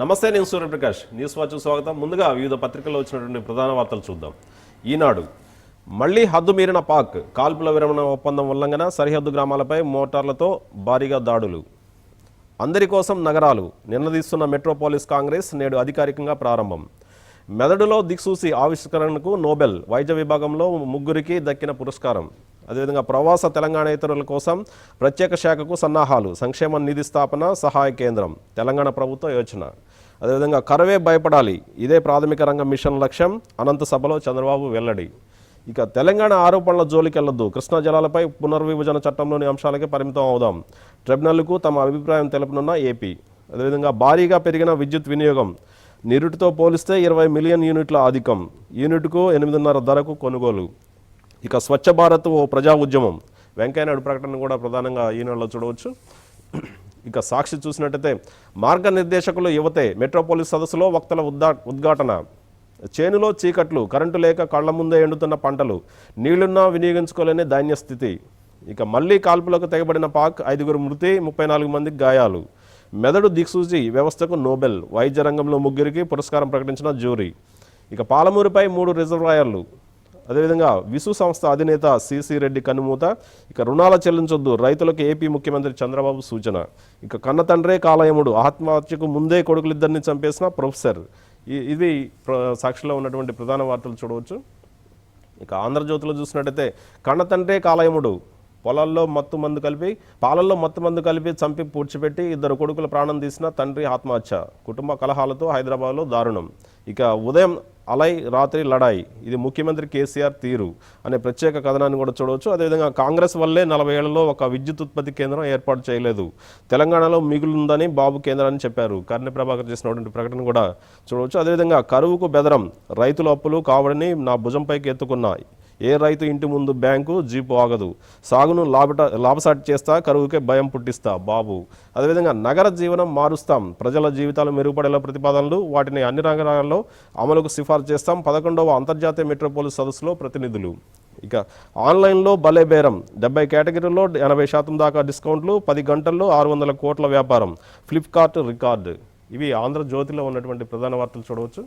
నమస్తే, నేను Suryaprakash. News watch స్వాగతం. ముందుగా వివిధ పత్రికల్లో వచ్చినటువంటి ప్రధాన వార్తలు చూద్దాం. ఈనాడు మళ్లీ హద్దు మీరిన పాక్, కాల్పుల విరమణ ఒప్పందం ఉల్లంఘన, సరిహద్దు గ్రామాలపై మోటార్లతో భారీగా దాడులు. అందరి కోసం నగరాలు నిన్నదీస్తున్న మెట్రోపాలిస్ కాంగ్రెస్ నేడు అధికారికంగా ప్రారంభం. మెదడులో దిక్సూసి ఆవిష్కరణకు నోబెల్, వైద్య విభాగంలో 3 దక్కిన పురస్కారం. అదేవిధంగా ప్రవాస తెలంగాణేతరుల కోసం ప్రత్యేక శాఖకు సన్నాహాలు, సంక్షేమ నిధి స్థాపన, సహాయ కేంద్రం, తెలంగాణ ప్రభుత్వ యోచన. అదేవిధంగా కరవే భయపడాలి, ఇదే ప్రాథమిక రంగ మిషన్ లక్ష్యం, అనంత సభలో చంద్రబాబు వెల్లడి. ఇక తెలంగాణ ఆరోపణల జోలికెళ్లొద్దు, కృష్ణా జలాలపై పునర్విభజన చట్టంలోని అంశాలకే పరిమితం అవుదాం, ట్రిబ్యునల్కు తమ అభిప్రాయం తెలుపనున్న ఏపీ. అదేవిధంగా భారీగా పెరిగిన విద్యుత్ వినియోగం, నిరుటితో పోలిస్తే 20 మిలియన్ యూనిట్ల అధికం, యూనిట్కు 8.5 ధరకు కొనుగోలు. ఇక స్వచ్ఛ భారత్ ఓ ప్రజా ఉద్యమం, వెంకయ్యనాయుడు ప్రకటన కూడా ప్రధానంగా ఈనాడులో చూడవచ్చు. ఇక సాక్షి చూసినట్టయితే మార్గనిర్దేశకులు యువతే, మెట్రోపాలిస్ సదస్సులో వక్తల ఉద్ఘాటన. చేనులో చీకట్లు, కరెంటు లేక కళ్ల ముందే ఎండుతున్న పంటలు, నీళ్లున్నా వినియోగించుకోలేని దైన్య స్థితి. ఇక మళ్లీ కాల్పులకు తెగబడిన పాక్, 5 మృతి, 34 మందికి గాయాలు. మెదడు దిక్సూచి వ్యవస్థకు నోబెల్, వైద్య రంగంలో 3 పురస్కారం ప్రకటించిన జ్యూరీ. ఇక పాలమూరుపై 3 రిజర్వాయర్లు. అదేవిధంగా విసు సంస్థ అధినేత సిసి రెడ్డి కన్నుమూత. ఇక రుణాల చెల్లించొద్దు, రైతులకు ఏపీ ముఖ్యమంత్రి చంద్రబాబు సూచన. ఇక కన్న తండ్రే కాలయముడు, ఆత్మహత్యకు ముందే కొడుకులిద్దరిని చంపేసిన ప్రొఫెసర్. ఇది సాక్షిలో ఉన్నటువంటి ప్రధాన వార్తలు చూడవచ్చు. ఇక ఆంధ్రజ్యోతిలో చూసినట్టయితే కన్న తండ్రే కాలయముడు, పాలల్లో మత్తు మందు కలిపి చంపి పూడ్చిపెట్టి 2 కొడుకుల ప్రాణం తీసిన తండ్రి ఆత్మహత్య, కుటుంబ కలహాలతో హైదరాబాద్లో దారుణం. ఇక ఉదయం అలై, రాత్రి లడాయి, ఇది ముఖ్యమంత్రి కేసీఆర్ తీరు అనే ప్రత్యేక కథనాన్ని కూడా చూడవచ్చు. అదేవిధంగా కాంగ్రెస్ వల్లే 40 ఏళ్లలో ఒక విద్యుత్ ఉత్పత్తి కేంద్రం ఏర్పాటు చేయలేదు, తెలంగాణలో మిగులుందని బాబు కేంద్రాన్ని చెప్పారు. కర్ణి ప్రభాకర్ చేసినటువంటి ప్రకటన కూడా చూడవచ్చు. అదేవిధంగా కరువుకు బెదరం, రైతుల అప్పులు కావడని నా భుజంపైకి ఎత్తుకున్నాయి, ఏ రైతు ఇంటి ముందు బ్యాంకు జీపు ఆగదు, సాగును లాభసాటి చేస్తా, కరువుకే భయం పుట్టిస్తా బాబు. అదేవిధంగా నగర జీవనం మారుస్తాం, ప్రజల జీవితాలు మెరుగుపడేలా ప్రతిపాదనలు, వాటిని అన్ని రంగాల్లో అమలుకు సిఫార్సు చేస్తాం, 11వ అంతర్జాతీయ మెట్రోపాలిస్ సదస్సులో ప్రతినిధులు. ఇక ఆన్లైన్లో భలే బేరం, 70 కేటగిరీల్లో 80% దాకా డిస్కౌంట్లు, 10 గంటల్లో 600 కోట్ల వ్యాపారం, ఫ్లిప్కార్ట్ రికార్డు. ఇవి ఆంధ్రజ్యోతిలో ఉన్నటువంటి ప్రధాన వార్తలు చూడవచ్చు.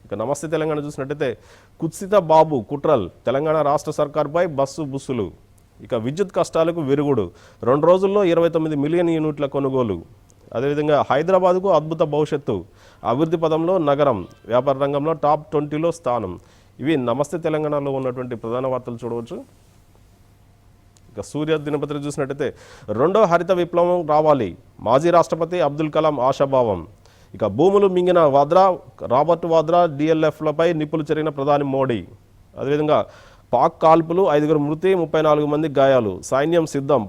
ఇక నమస్తే తెలంగాణ చూసినట్టయితే కుత్సిత బాబు కుట్రల్, తెలంగాణ రాష్ట్ర సర్కార్పై బుస్సులు. ఇక విద్యుత్ కష్టాలకు విరుగుడు, 2 రోజుల్లో 29 మిలియన్ యూనిట్ల కొనుగోలు. అదేవిధంగా హైదరాబాద్కు అద్భుత భవిష్యత్తు, అభివృద్ధి పదంలో నగరం, వ్యాపార రంగంలో టాప్ 20లో స్థానం. ఇవి నమస్తే తెలంగాణలో ఉన్నటువంటి ప్రధాన వార్తలు చూడవచ్చు. ఇక సూర్య దినపత్రిక చూసినట్టయితే 2వ హరిత విప్లవం రావాలి, మాజీ రాష్ట్రపతి అబ్దుల్ కలాం ఆశాభావం. ఇక భూములు మింగిన రాబర్ట్ వాద్రా డిఎల్ఎఫ్లపై నిప్పులు చెరిగిన ప్రధాని మోడీ. అదేవిధంగా పాక్ కాల్పులు, 5 మృతి, 34 మంది గాయాలు, సైన్యం సిద్ధం,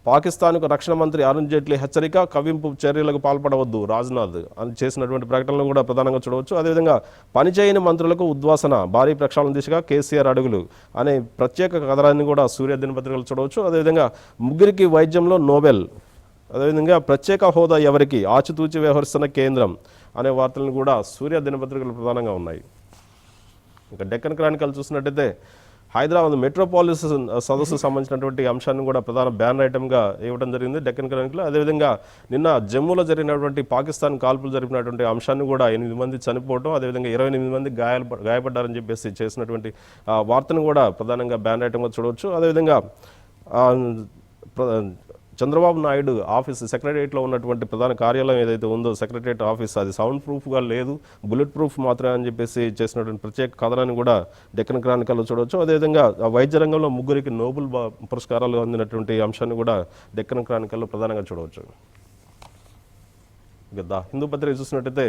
పాకిస్తాన్కు రక్షణ మంత్రి అరుణ్ జైట్లీ హెచ్చరిక, కవ్వింపు చర్యలకు పాల్పడవద్దు రాజ్నాథ్ అని చేసినటువంటి ప్రకటనలు కూడా ప్రధానంగా చూడవచ్చు. అదేవిధంగా పనిచేయని మంత్రులకు ఉద్వాసన, భారీ ప్రక్షాళన దిశగా కేసీఆర్ అడుగులు అనే ప్రత్యేక కథనాన్ని కూడా సూర్య దినపత్రికలు చూడవచ్చు. అదేవిధంగా 3 వైద్యంలో నోబెల్, అదేవిధంగా ప్రత్యేక హోదా ఎవరికి, ఆచితూచి వ్యవహరిస్తున్న కేంద్రం అనే వార్తలను కూడా సూర్య దినపత్రికలు ప్రధానంగా ఉన్నాయి. ఇక డెక్కన్ క్రానికల్ చూసినట్టయితే హైదరాబాద్ మెట్రోపాలిస్ సదస్సు సంబంధించినటువంటి అంశాన్ని కూడా ప్రధాన బ్యానర్ ఐటమ్గా ఇవ్వడం జరిగింది డెక్కన్ క్రానికల్. అదేవిధంగా నిన్న జమ్మూలో జరిగినటువంటి పాకిస్తాన్ కాల్పులు జరిపినటువంటి అంశాన్ని కూడా 8 మంది చనిపోవడం, అదేవిధంగా 28 మంది గాయపడ్డారని చెప్పేసి చేసినటువంటి వార్తను కూడా ప్రధానంగా బ్యానర్ ఐటమ్గా చూడవచ్చు. అదేవిధంగా చంద్రబాబు నాయుడు ఆఫీస్ సెక్రటరియట్లో ఉన్నటువంటి ప్రధాన కార్యాలయం ఏదైతే ఉందో సెక్రటరియట్ ఆఫీస్, అది సౌండ్ ప్రూఫ్గా లేదు, బుల్లెట్ ప్రూఫ్ మాత్రమే అని చెప్పేసి చేసినటువంటి ప్రత్యేక కథనాన్ని కూడా డెక్కన్ క్రానికల్లో చూడవచ్చు. అదేవిధంగా వైద్య రంగంలో 3 నోబెల్ పురస్కారాలు అందినటువంటి అంశాన్ని కూడా డెక్కన్ క్రానికల్లో ప్రధానంగా చూడవచ్చు. ఇక ద హిందూ పత్రిక చూసినట్టయితే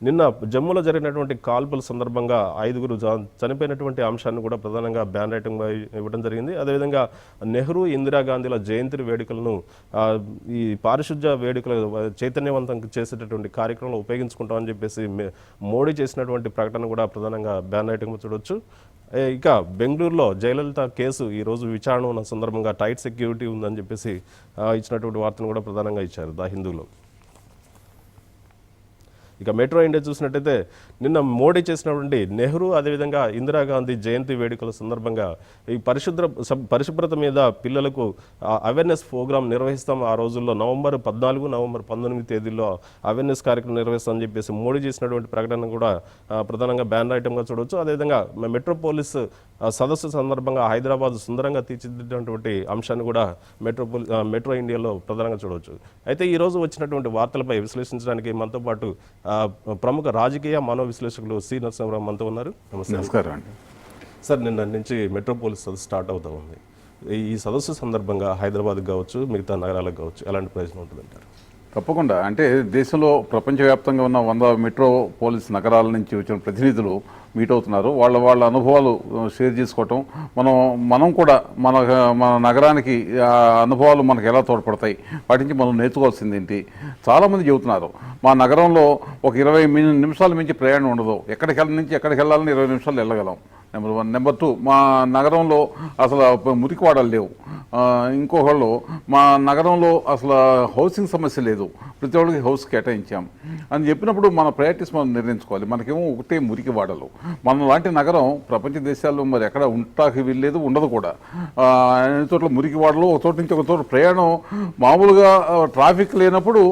నిన్న జమ్మూలో జరిగినటువంటి కాల్పుల సందర్భంగా 5 చనిపోయినటువంటి అంశాన్ని కూడా ప్రధానంగా బ్యాన్ ఐటమ్గా ఇవ్వడం జరిగింది. అదేవిధంగా నెహ్రూ, ఇందిరాగాంధీల జయంతి వేడుకలను ఈ పారిశుద్ధ్య వేడుకలు చైతన్యవంతం చేసేటటువంటి కార్యక్రమంలో ఉపయోగించుకుంటామని చెప్పేసి మోడీ చేసినటువంటి ప్రకటన కూడా ప్రధానంగా బ్యాన్ ఐటమ్గా చూడవచ్చు. ఇక బెంగళూరులో జయలలిత కేసు ఈరోజు విచారణ ఉన్న సందర్భంగా టైట్ సెక్యూరిటీ ఉందని చెప్పేసి ఇచ్చినటువంటి వార్తను కూడా ప్రధానంగా ఇచ్చారు ద హిందూలో. ఇక మెట్రో ఇండియా చూసినట్టయితే నిన్న మోడీ చేసినటువంటి నెహ్రూ అదేవిధంగా ఇందిరాగాంధీ జయంతి వేడుకల సందర్భంగా ఈ పరిశుభ్రత మీద పిల్లలకు అవేర్నెస్ ప్రోగ్రామ్ నిర్వహిస్తాం. ఆ రోజుల్లో నవంబర్ 14, నవంబర్ 19 తేదీల్లో అవేర్నెస్ కార్యక్రమం నిర్వహిస్తామని చెప్పేసి మోడీ చేసినటువంటి ప్రకటన కూడా ప్రధానంగా బ్యానర్ ఐటమ్గా చూడవచ్చు. అదేవిధంగా మెట్రోపోలిస్ సదస్సు సందర్భంగా హైదరాబాద్ సుందరంగా తీర్చిదిద్దినటువంటి అంశాన్ని కూడా మెట్రో ఇండియాలో ప్రధానంగా చూడవచ్చు. అయితే ఈ రోజు వచ్చినటువంటి వార్తలపై విశ్లేషించడానికి మనతో పాటు ప్రముఖ రాజకీయ మనో విశ్లేషకులు సి నరసింహరావు మనతో ఉన్నారు. నమస్కారం అండి సార్. నిన్న నుంచి మెట్రోపోలిస్ సదస్సు స్టార్ట్ అవుతూ ఉంది. ఈ సదస్సు సందర్భంగా హైదరాబాద్కి కావచ్చు, మిగతా నగరాలకు కావచ్చు, ఎలాంటి ప్రయోజనం ఉంటుందంటారు? తప్పకుండా. అంటే దేశంలో ప్రపంచవ్యాప్తంగా ఉన్న 100 మెట్రోపోలిస్ నగరాల నుంచి వచ్చిన ప్రతినిధులు మీట్ అవుతున్నారు. వాళ్ళ అనుభవాలు షేర్ చేసుకోవటం, మనం కూడా మన నగరానికి అనుభవాలు మనకు ఎలా తోడ్పడతాయి, వాటి నుంచి మనం నేర్చుకోవాల్సింది ఏంటి. చాలామంది చెబుతున్నారు మా నగరంలో ఒక 20 నిమిషాల మించి ప్రయాణం ఉండదు, ఎక్కడికి వెళ్ళాలని 20 నిమిషాలు వెళ్ళగలం. నెంబర్ 1. నెంబర్ 2, మా నగరంలో అసలు మురికివాడలు లేవు. ఇంకొకళ్ళు మా నగరంలో అసలు హౌసింగ్ సమస్య లేదు, ప్రతి ఒక్కరికి హౌస్ కేటాయించాం అని చెప్పినప్పుడు మన ప్రయారిటీస్ మనం నిర్ణయించుకోవాలి. మనకేమో ఒకటే మురికివాడలు. మన లాంటి నగరం ప్రపంచ దేశాల్లో మరి ఎక్కడ ఉంటాకి వీల్లేదు, ఉండదు కూడా. అన్ని చోట్ల మురికివాడలు, ఒక చోట నుంచి ఒక చోట ప్రయాణం. మామూలుగా ట్రాఫిక్ లేనప్పుడు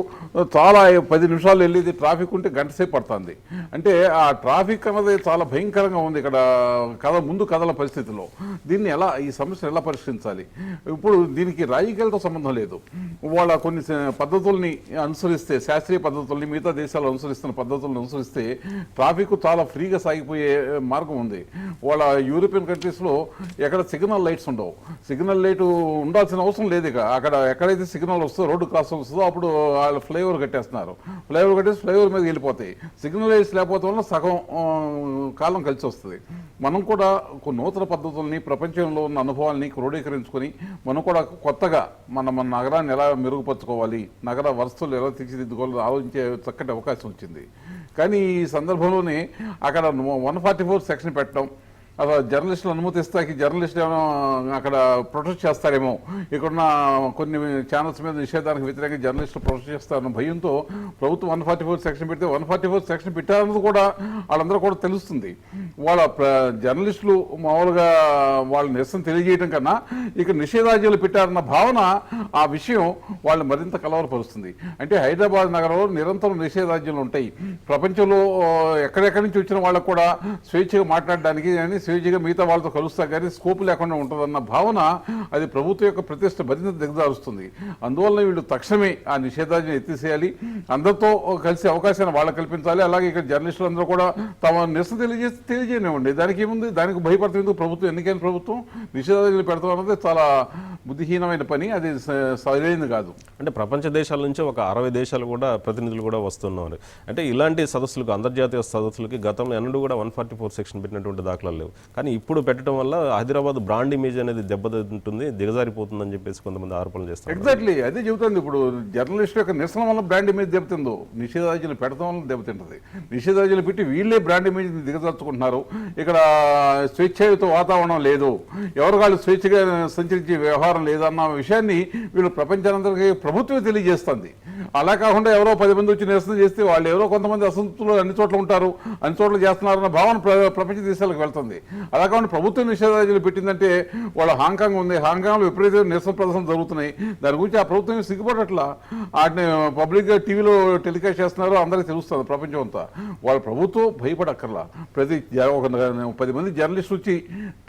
చాలా 10 నిమిషాలు వెళ్ళేది, ట్రాఫిక్ ఉంటే గంట సేపు పడుతుంది. అంటే ఆ ట్రాఫిక్ అన్నది చాలా భయంకరంగా ఉంది ఇక్కడ ముందు కదల పరిస్థితిలో. ఈ సమస్యను ఎలా పరిష్కరించాలి? ఇప్పుడు దీనికి రాజకీయాలతో సంబంధం లేదు. వాళ్ళ కొన్ని పద్ధతుల్ని అనుసరిస్తే, శాస్త్రీయ పద్ధతుల్ని, మిగతా దేశాలు అనుసరిస్తున్న పద్ధతులను అనుసరిస్తే ట్రాఫిక్ చాలా ఫ్రీగా సాగిపోయే మార్గం ఉంది. వాళ్ళ యూరోపియన్ కంట్రీస్లో ఎక్కడ సిగ్నల్ లైట్స్ ఉండవు. సిగ్నల్ లైట్ ఉండాల్సిన అవసరం లేదు. ఇక అక్కడ ఎక్కడైతే సిగ్నల్ వస్తుందో, రోడ్డు క్రాస్ వస్తుందో అప్పుడు వాళ్ళు ఫ్లైఓవర్ కట్టేస్తున్నారు. ఫ్లైఓవర్ కట్టేసి ఫ్లైఓవర్ మీద వెళ్ళిపోతాయి. సిగ్నల్ లైట్స్ లేకపోతే వల్ల సగం కాలం కలిసి వస్తుంది. మనం కూడా కొన్ని నూతన పద్ధతుల్ని, ప్రపంచంలో ఉన్న అనుభవాల్ని క్రోడీకరించుకొని మనం కూడా కొత్తగా మన నగరాన్ని ఎలా మెరుగుపరచుకోవాలి, నగర వస్తువులు ఎలా తీర్చిదిద్దుకోవాలని ఆలోచించే చక్కటి అవకాశం వచ్చింది. కానీ ఈ సందర్భంలోనే అక్కడ 144 సెక్షన్ పెట్టడం, అసలు జర్నలిస్టులు అనుమతిస్తాకి జర్నలిస్టులు ఏమైనా అక్కడ ప్రొటెస్ట్ చేస్తారేమో, ఇక్కడున్న కొన్ని ఛానల్స్ మీద నిషేధానికి వ్యతిరేకంగా జర్నలిస్టులు ప్రొటెస్ట్ చేస్తారన్న భయంతో ప్రభుత్వం 144 సెక్షన్ పెడితే 144 సెక్షన్ పెట్టారన్నది కూడా వాళ్ళందరూ కూడా తెలుస్తుంది. వాళ్ళ జర్నలిస్టులు మామూలుగా వాళ్ళ నిరసన తెలియజేయడం కన్నా ఇక్కడ నిషేధాజ్యాలు పెట్టారన్న భావన, ఆ విషయం వాళ్ళు మరింత కలవరపరుస్తుంది. అంటే హైదరాబాద్ నగరంలో నిరంతరం నిషేధాజ్యాలు ఉంటాయి. ప్రపంచంలో ఎక్కడెక్కడి నుంచి వచ్చిన వాళ్ళకు కూడా స్వేచ్ఛగా మాట్లాడడానికి కానీ స్వేచ్ఛగా మిగతా వాళ్ళతో కలుస్తా కానీ స్కోప్ లేకుండా ఉంటుందన్న భావన, అది ప్రభుత్వం యొక్క ప్రతిష్ట మరింత దిగజారుస్తుంది. అందువల్ల వీళ్ళు తక్షణమే ఆ నిషేధాన్ని ఎత్తిసేయాలి, అందరితో కలిసే అవకాశాన్ని వాళ్ళకి కల్పించాలి. అలాగే ఇక్కడ జర్నలిస్టులు అందరూ కూడా తమ నిరసన తెలియజేయనివ్వండి. దానికి ఏముంది, దానికి భయపడుతుంది ప్రభుత్వం. ఎన్నికైన ప్రభుత్వం నిషేధాజ్ఞలు పెడతాం అన్నది చాలా బుద్ధిహీనమైన పని, అది సరైనది కాదు. అంటే ప్రపంచ దేశాల నుంచి ఒక 60 దేశాలు కూడా ప్రతినిధులు కూడా వస్తున్నారు. అంటే ఇలాంటి సదస్సులకు, అంతర్జాతీయ సదస్సులకి గతంలో ఎన్నడూ కూడా 144 సెక్షన్ పెట్టినటువంటి దాఖలాలు లేవు. కానీ ఇప్పుడు పెట్టడం వల్ల హైదరాబాద్ బ్రాండ్ ఇమేజ్ అనేది దెబ్బతింటుంది, దిగజారిపోతుందని చెప్పేసి కొంతమంది ఆరోపణలు చేస్తారు. ఎగ్జాక్ట్లీ అదే చెబుతుంది. ఇప్పుడు జర్నలిస్ట్ యొక్క నిరసన వల్ల బ్రాండ్ ఇమేజ్ దెబ్బతిందో, నిషేధాజ్ఞలు పెడతాం వల్ల దెబ్బతింటుంది. నిషేధాజ్ఞలు పెట్టి వీళ్ళే బ్రాండ్ ఇమేజ్ దిగజార్చుకుంటున్నారు. ఇక్కడ స్వేచ్ఛాయుత వాతావరణం లేదు, ఎవరు స్వేచ్ఛగా సంచరించే వ్యవహారం లేదన్న విషయాన్ని వీళ్ళు ప్రపంచానందరికీ ప్రభుత్వమే తెలియజేస్తుంది. అలా కాకుండా ఎవరో 10 మంది వచ్చి నిరసన చేస్తే వాళ్ళు ఎవరో కొంతమంది అసంతృప్తులు అన్ని చోట్ల ఉంటారు, అన్ని చోట్ల చేస్తున్నారన్న భావన ప్రపంచ దేశాలకు వెళ్తుంది. అలా కాకుండా ప్రభుత్వం నిషేధాజ్ఞలు పెట్టిందంటే వాళ్ళ హాంకాంగ్ ఉంది, హాంకాంగ్లో విపరీతమైన నిరసన ప్రదర్శనలు జరుగుతున్నాయి. దాని గురించి ఆ ప్రభుత్వం సిగ్గుపడట్లా, వాటిని పబ్లిక్గా టీవీలో టెలికాస్ట్ చేస్తున్నారు, అందరికీ తెలుస్తుంది ప్రపంచం అంతా. వాళ్ళ ప్రభుత్వం భయపడక్కర్లా. ఒక 10 మంది జర్నలిస్టులు వచ్చి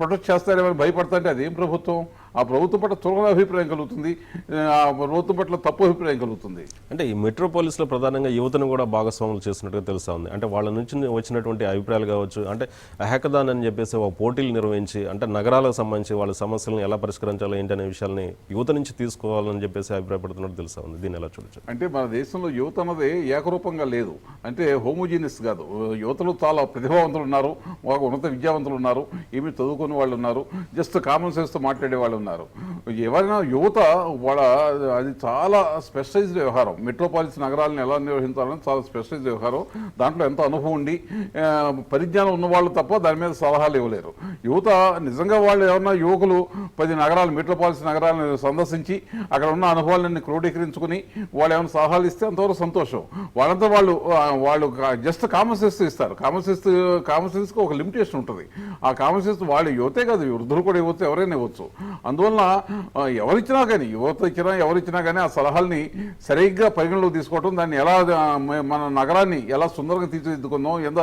ప్రొటెస్ట్ చేస్తారేమని భయపడతాంటే అదేం ప్రభుత్వం? ఆ ప్రభుత్వం పట్ల తులన అభిప్రాయం కలుగుతుంది, ఆ ప్రభుత్వం పట్ల తప్పు అభిప్రాయం కలుగుతుంది. అంటే ఈ మెట్రోపోలిస్లో ప్రధానంగా యువతను కూడా భాగస్వాములు చేస్తున్నట్టుగా తెలుస్తూ ఉంది. అంటే వాళ్ళ నుంచి వచ్చినటువంటి అభిప్రాయాలు కావచ్చు, అంటే హ్యాకథాన్ అని చెప్పేసి ఒక పోటీలు నిర్వహించి, అంటే నగరాలకు సంబంధించి వాళ్ళ సమస్యలను ఎలా పరిష్కరించాలో ఏంటనే విషయాన్ని యువత నుంచి తీసుకోవాలని చెప్పేసి అభిప్రాయపడుతున్నట్టు తెలుస్తూ ఉంది. దీన్ని ఎలా చూడొచ్చు? అంటే మన దేశంలో యువత అన్నది ఏకరూపంగా లేదు, అంటే హోమోజీనియస్ కాదు. యువతలో చాలా ప్రతిభావంతులు ఉన్నారు, ఒక ఉన్నత విద్యావంతులు ఉన్నారు, ఏమి చదువుకునే వాళ్ళు ఉన్నారు, జస్ట్ కామన్ సెన్స్తో మాట్లాడే వాళ్ళు ఉన్నారు. ఎవరైనా యువత వాళ్ళ అది చాలా స్పెషలైజ్డ్ వ్యవహారం. మెట్రోపాలిస్ నగరాలను ఎలా నిర్వహించాలని చాలా స్పెషలైజ్డ్ వ్యవహారం. దాంట్లో ఎంతో అనుభవం ఉండి పరిజ్ఞానం ఉన్నవాళ్ళు తప్ప దాని మీద సలహాలు ఇవ్వలేరు. యువత నిజంగా వాళ్ళు ఎవరన్నా యువకులు 10 నగరాలు మెట్రోపాలిస్ నగరాలను సందర్శించి అక్కడ ఉన్న అనుభవాలన్నీ క్రోడీకరించుకుని వాళ్ళు ఏమైనా సలహాలు ఇస్తే అంతవరకు సంతోషం. వాళ్ళంతా వాళ్ళు జస్ట్ కామన్ సెన్స్ ఇస్తారు. కామన్ సెన్స్కి ఒక లిమిటేషన్ ఉంటుంది. ఆ కామన్ సెన్స్ వాళ్ళు యువతే కాదు, వృద్ధులు కూడా ఇవ్వచ్చు, ఎవరైనా ఇవ్వచ్చు. అందువలన ఎవరిచ్చినా కానీ యువత ఇచ్చినా ఎవరిచ్చినా కానీ ఆ సలహాల్ని సరిగ్గా పరిగణలోకి తీసుకోవటం, దాన్ని ఎలా మన నగరాన్ని ఎలా సుందరంగా తీర్చిదిద్దుకుందాం, ఎంత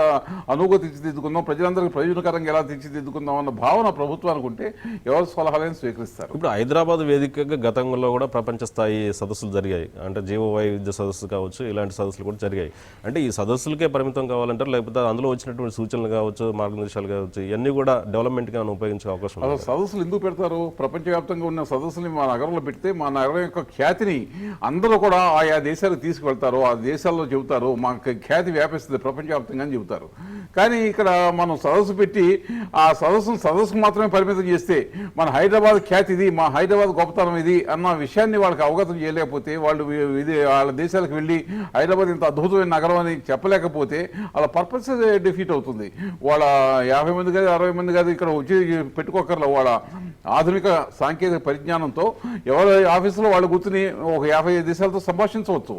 అనువుగా తీర్చిదిద్దుకుందాం, ప్రజలందరికీ ప్రయోజనకరంగా ఎలా తీర్చిదిద్దుకుందాం అన్న భావన ప్రభుత్వానికి ఉంటే ఎవరి సలహాలను స్వీకరిస్తారు. ఇప్పుడు హైదరాబాద్ వేదికగా గతంలో కూడా ప్రపంచ స్థాయి సదస్సులు జరిగాయి. అంటే జీవ వైవిధ్య సదస్సు కావచ్చు, ఇలాంటి సదస్సులు కూడా జరిగాయి. అంటే ఈ సదస్సులకే పరిమితం కావాలంటారు, లేకపోతే అందులో వచ్చినటువంటి సూచనలు కావచ్చు, మార్గదర్శకాలు కావచ్చు, ఇవన్నీ కూడా డెవలప్మెంట్గా ఉపయోగించే అవకాశం ఉంది. సదస్సులు ఎందుకు పెడతారు? ప్రపంచవ్యాప్తంగా ఉన్న సదస్సుని మా నగరంలో పెడితే మా నగరం యొక్క ఖ్యాతిని అందరూ కూడా ఆయా దేశాలకు తీసుకువెళ్తారు, ఆ దేశాల్లో చెబుతారు, మా ఖ్యాతి వ్యాపిస్తుంది ప్రపంచవ్యాప్తంగా అని చెబుతారు. కానీ ఇక్కడ మనం సదస్సు పెట్టి ఆ సదస్సుకు మాత్రమే పరిమితం చేస్తే మన హైదరాబాద్ ఖ్యాతి ఇది, మా హైదరాబాద్ గొప్పతనం ఇది అన్న విషయాన్ని వాళ్ళకి అవగతం చేయలేకపోతే, వాళ్ళు వాళ్ళ దేశాలకు వెళ్ళి హైదరాబాద్ ఇంత అద్భుతమైన నగరం అని చెప్పలేకపోతే అలా పర్పస్ డిఫీట్ అవుతుంది. వాళ్ళ 50 మంది కాదు 60 మంది కాదు ఇక్కడ వచ్చి పెట్టుకోకర్ల వాళ్ళ ఆధునిక సాంకేతిక పరిజ్ఞానంతో ఎవరి ఆఫీసులో వాళ్ళు కూర్చుని ఒక 50 దేశాలతో సంభాషించవచ్చు,